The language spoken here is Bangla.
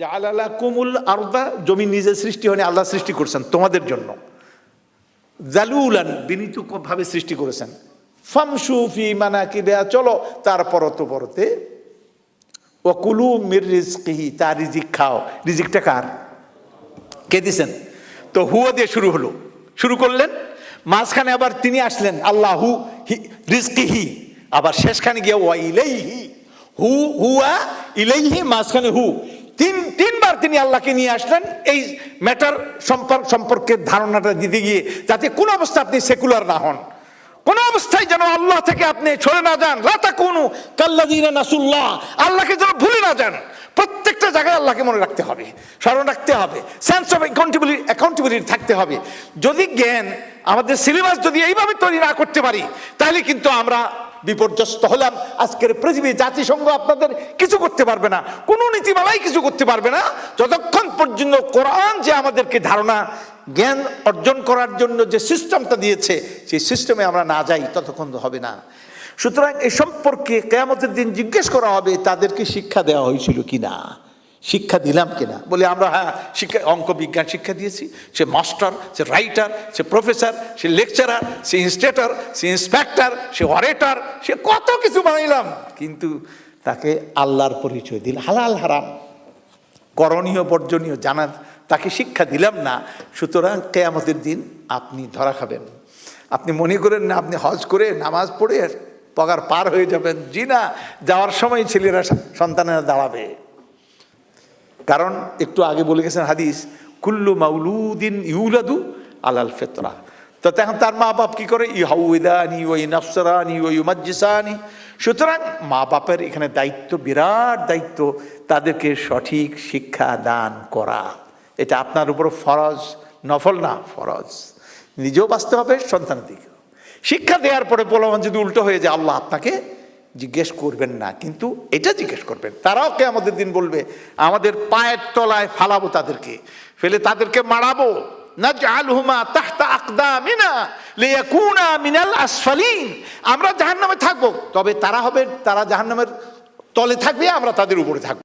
জাআলা লাকুমুল আরদা, জমি নিজে সৃষ্টি হয়নি, আল্লাহ সৃষ্টি করেছেন তোমাদের জন্য। জালুলান, বিনীত ভাবে সৃষ্টি করেছেন। ফামশু ফি মানাকিবিহা, চলো তার পরতে। ওয়া কুলু মির রিজকিহি, তার রিজিক খাও। রিজিকটা কার? কে দিছেন? তো হুয়া দিয়ে শুরু করলেন, মাঝখানে আবার তিনি আসলেন আল্লাহু রিজকিহি, আবার শেষখানে গিয়ে ওয়া ইলাইহি, হুয়া ইলাইহি, মাঝখানে হু, তিনবার তিনি আল্লাহকে নিয়ে আসলেন এই ম্যাটার সম্পর্কে ধারণাটা দিতে গিয়ে, যাতে কোন অবস্থা আপনি সেকুলার না হন, কোন অবস্থায় যেন আল্লাহ থেকে আপনি সরে না যান। লা তাকুনু কাল্লাযিনা নাসুল্লাহ, আল্লাহকে যেন ভুলে না যান। প্রত্যেকটা জায়গায় আল্লাহকে মনে রাখতে হবে, স্মরণ রাখতে হবে, সেন্স অফ অ্যাকাউন্টেবিলিটি থাকতে হবে। যদি জ্ঞান আমাদের সিলেবাস যদি এইভাবে তৈরি না করতে পারি, তাহলে কিন্তু আমরা বিপর্যস্ত হলাম। আজকের পৃথিবী, জাতিসংঘ আপনাদের কিছু করতে পারবে না, কোনো নীতিমালাই কিছু করতে পারবে না, যতক্ষণ পর্যন্ত কোরআন যে আমাদেরকে ধারণা জ্ঞান অর্জন করার জন্য যে সিস্টেমটা দিয়েছে, সেই সিস্টেমে আমরা না যাই, ততক্ষণ হবে না। সুতরাং এ সম্পর্কে কিয়ামতের দিন জিজ্ঞেস করা হবে, তাদেরকে শিক্ষা দেওয়া হয়েছিল কিনা, শিক্ষা দিলাম কিনা। বলে আমরা হ্যাঁ শিক্ষা, অঙ্ক বিজ্ঞান শিক্ষা দিয়েছি। সে মাস্টার, সে রাইটার, সে প্রফেসর, সে লেকচারার, সে ইনস্টেটর, সে ইন্সপেক্টর, সে অরেটর, সে কত কিছু বানাইলাম, কিন্তু তাকে আল্লাহর পরিচয় দিল, হালাল হারাম, করণীয় বর্জনীয় জানার তাকে শিক্ষা দিলাম না। সুতরাং কিয়ামতের দিন আপনি ধরা খাবেন। আপনি মনে করেন না আপনি হজ করে নামাজ পড়ে পগার পার হয়ে যাবেন, জি না, যাওয়ার সময় ছেলেরা সন্তানেরা দাঁড়াবে। কারণ একটু আগে বলে গেছেন হাদিস, কুল্লু মাউলুদিন ইউলাদু আলাল ফিতরা। তো তখন তার মা বাপ কি করে? ইহাউদানি ওই নাফসরানি ওই ইউমাজ্জিসানি। সুতরাং মা বাপের এখানে দায়িত্ব, বিরাট দায়িত্ব, তাদেরকে সঠিক শিক্ষা দান করা। এটা আপনার উপর ফরজ, নফল না, ফরজ। নিজেও বাঁচতে হবে, সন্তানের দিকে শিক্ষা দেওয়ার পরে প্রলোভন যদি উল্টো হয়ে যায়, আল্লাহ আপনাকে জিজ্ঞেস করবেন না, কিন্তু এটা জিজ্ঞেস করবেন। তারাও কিয়ামতের দিন বলবে, আমাদের পায়ের তলায় ফালাবো, তাদেরকে ফেলে তাদেরকে মারাবো। নাজআলহুমা তাহতা আকদামিনা লিয়াকুনা মিনাল আসফালিন, আমরা জাহান্নামে থাকবো, তবে তারা জাহান্নামের তলে থাকবে, আমরা তাদের উপরে থাকবো।